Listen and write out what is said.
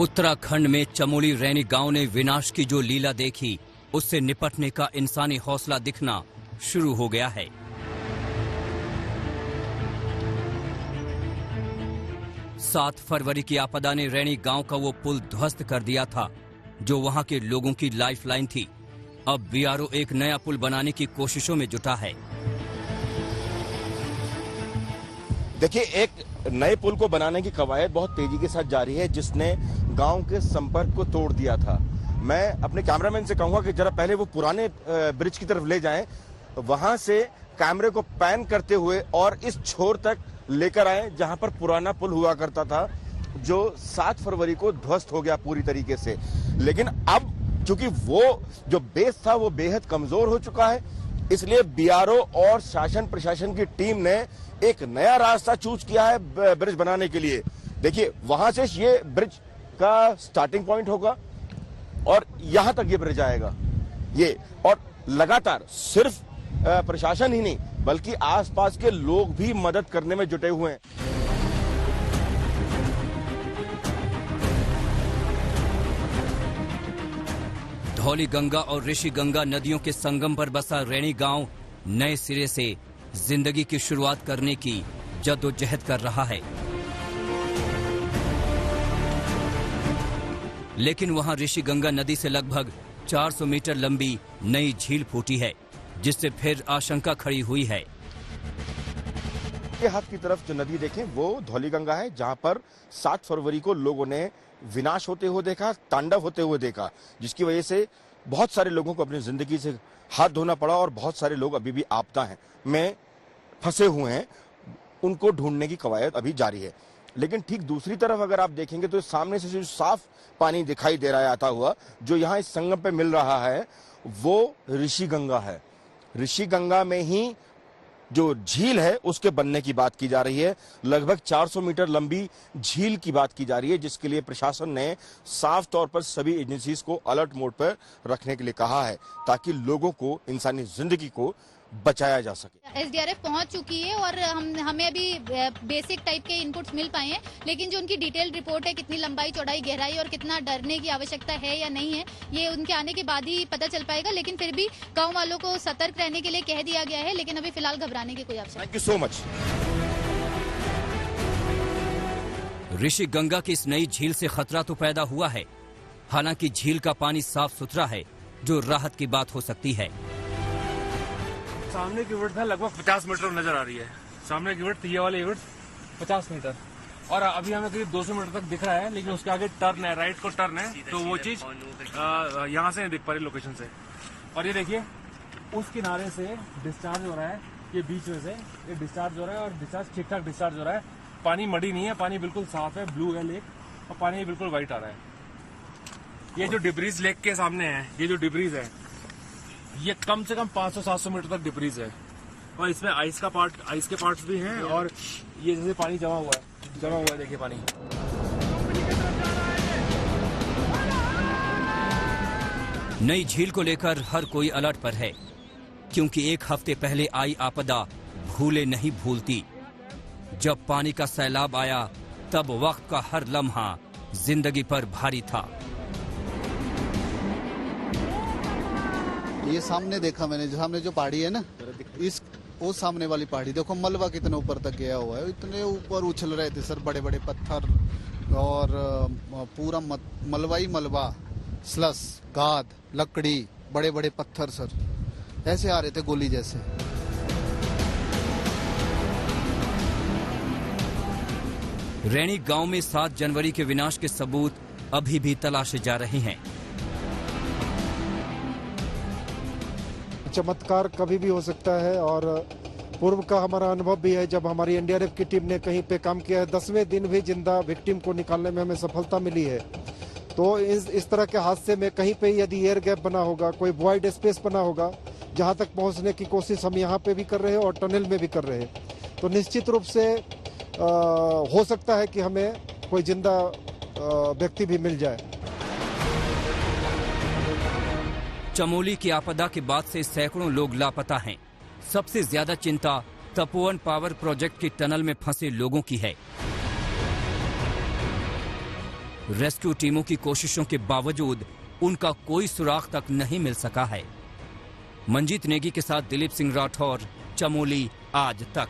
उत्तराखंड में चमोली रैनी गांव ने विनाश की जो लीला देखी, उससे निपटने का इंसानी हौसला दिखना शुरू हो गया है। सात फरवरी की आपदा ने रैनी गांव का वो पुल ध्वस्त कर दिया था जो वहां के लोगों की लाइफलाइन थी। अब बीआरओ एक नया पुल बनाने की कोशिशों में जुटा है। देखिए, एक नए पुल को बनाने की कवायद बहुत तेजी के साथ जारी है, जिसने गांव के संपर्क को तोड़ दिया था। मैं अपने कैमरामैन से कहूंगा कि जरा पहले वो पुराने ब्रिज की तरफ ले जाएं, वहां से कैमरे को पैन करते हुए और इस छोर तक लेकर आए जहां पर पुराना पुल हुआ करता था, जो 7 फरवरी को ध्वस्त हो गया पूरी तरीके से। लेकिन अब चूंकि वो जो बेस था वो बेहद कमजोर हो चुका है, इसलिए बीआरओ और शासन प्रशासन की टीम ने एक नया रास्ता चूज किया है ब्रिज बनाने के लिए। देखिए, वहां से ये ब्रिज का स्टार्टिंग पॉइंट होगा और यहां तक ये ब्रिज आएगा। ये और लगातार सिर्फ प्रशासन ही नहीं बल्कि आसपास के लोग भी मदद करने में जुटे हुए हैं। धौली गंगा और ऋषि गंगा नदियों के संगम पर बसा रैनी गांव नए सिरे से जिंदगी की शुरुआत करने की जद्दोजहद कर रहा है। लेकिन वहां ऋषि गंगा नदी से लगभग 400 मीटर लंबी नई झील फूटी है, जिससे फिर आशंका खड़ी हुई है। के हाथ की तरफ जो नदी देखें वो धौली गंगा है, जहां पर 7 फरवरी को लोगों ने विनाश होते हुए देखा, तांडव होते हुए देखा, जिसकी वजह से बहुत सारे लोगों को अपनी जिंदगी से हाथ धोना पड़ा और बहुत सारे लोग अभी भी आपदा में फंसे हुए हैं। उनको ढूंढने की कवायद अभी जारी है। लेकिन ठीक दूसरी तरफ अगर आप देखेंगे तो सामने से जो साफ पानी दिखाई दे रहा है आता हुआ, जो यहाँ इस संगम पे मिल रहा है, वो ऋषि गंगा है। ऋषि गंगा में ही जो झील है उसके बनने की बात की जा रही है। लगभग 400 मीटर लंबी झील की बात की जा रही है, जिसके लिए प्रशासन ने साफ तौर पर सभी एजेंसीज को अलर्ट मोड पर रखने के लिए कहा है, ताकि लोगों को, इंसानी जिंदगी को बचाया जा सके। एसडीआरएफ पहुंच चुकी है और हमें अभी बेसिक टाइप के इनपुट्स मिल पाए हैं, लेकिन जो उनकी डिटेल्ड रिपोर्ट है, कितनी लंबाई, चौड़ाई, गहराई और कितना डरने की आवश्यकता है या नहीं है, ये उनके आने के बाद ही पता चल पाएगा। लेकिन फिर भी गांव वालों को सतर्क रहने के लिए कह दिया गया है, लेकिन अभी फिलहाल घबराने की कोई आवश्यकता। Thank you so much. Rishi Ganga की इस नई झील से खतरा तो पैदा हुआ है, हालांकि झील का पानी साफ सुथरा है, जो राहत की बात हो सकती है। सामने की विड्थ है लगभग 50 मीटर नजर आ रही है। सामने की विड्थ, ये वाली विड्थ 50 मीटर, और अभी हमें करीब 200 मीटर तक दिख रहा है, लेकिन उसके आगे टर्न है, राइट को टर्न है, तो वो चीज यहाँ से नहीं दिख पा रही लोकेशन से। और ये देखिए, उस किनारे से डिस्चार्ज हो रहा है, ये बीच में से ये डिस्चार्ज हो रहा है और डिस्चार्ज ठीक ठाक डिस्चार्ज हो रहा है। पानी मडी नहीं है, पानी बिल्कुल साफ है, ब्लू है लेक, और पानी बिल्कुल व्हाइट आ रहा है। ये जो डिब्रीज लेक के सामने है, ये जो डिब्रीज है, ये कम से कम 500-700 मीटर तक डिब्रीज है, और इसमें आइस के पार्ट्स भी हैं, और ये जैसे पानी जमा हुआ है, देखिए पानी। नई झील को लेकर हर कोई अलर्ट पर है, क्योंकि 1 हफ्ते पहले आई आपदा भूले नहीं भूलती। जब पानी का सैलाब आया, तब वक्त का हर लम्हा जिंदगी पर भारी था। ये सामने देखा मैंने, सामने जो पहाड़ी है ना, वो सामने वाली पहाड़ी देखो, मलबा कितने ऊपर तक गया हुआ है। इतने ऊपर उछल रहे थे सर, बड़े बड़े पत्थर और पूरा मलबा, स्लस, गाद, लकड़ी, बड़े बड़े पत्थर सर, ऐसे आ रहे थे गोली जैसे। रैनी गांव में 7 जनवरी के विनाश के सबूत अभी भी तलाशे जा रहे हैं। चमत्कार कभी भी हो सकता है, और पूर्व का हमारा अनुभव भी है, जब हमारी एनडीआरएफ की टीम ने कहीं पे काम किया है, 10वें दिन भी जिंदा विक्टिम को निकालने में हमें सफलता मिली है। तो इस तरह के हादसे में कहीं पे यदि एयर गैप बना होगा, कोई वॉइड स्पेस बना होगा, जहां तक पहुंचने की कोशिश हम यहाँ पे भी कर रहे हैं और टनल में भी कर रहे हैं, तो निश्चित रूप से हो सकता है कि हमें कोई जिंदा व्यक्ति भी मिल जाए। चमोली की आपदा के बाद से सैकड़ों लोग लापता हैं। सबसे ज्यादा चिंता तपोवन पावर प्रोजेक्ट की टनल में फंसे लोगों की है। रेस्क्यू टीमों की कोशिशों के बावजूद उनका कोई सुराग तक नहीं मिल सका है। मंजीत नेगी के साथ दिलीप सिंह राठौर, चमोली आज तक।